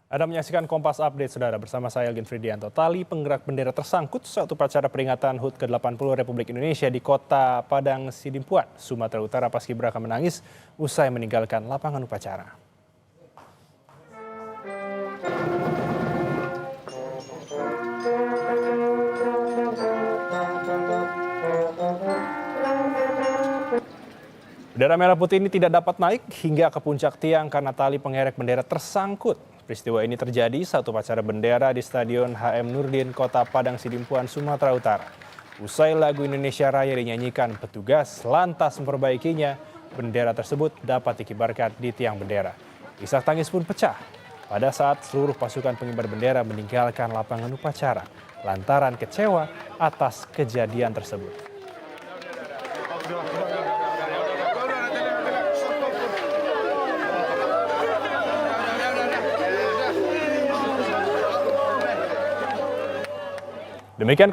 Anda menyaksikan Kompas Update, Saudara, bersama saya, Elgin Fridianto. Tali penggerak bendera tersangkut saat upacara peringatan HUT ke-80 Republik Indonesia di Kota Padang Sidimpuan, Sumatera Utara Paskibraka Menangis usai meninggalkan lapangan upacara. Bendera merah putih ini tidak dapat naik hingga ke puncak tiang karena tali pengerek bendera tersangkut. Peristiwa ini terjadi saat upacara bendera di Stadion HM Nurdin, Kota Padang Sidimpuan, Sumatera Utara. Usai lagu Indonesia Raya dinyanyikan, petugas lantas memperbaikinya. Bendera tersebut dapat dikibarkan di tiang bendera. Isak tangis pun pecah pada saat seluruh pasukan pengibar bendera meninggalkan lapangan upacara lantaran kecewa atas kejadian tersebut. Demikian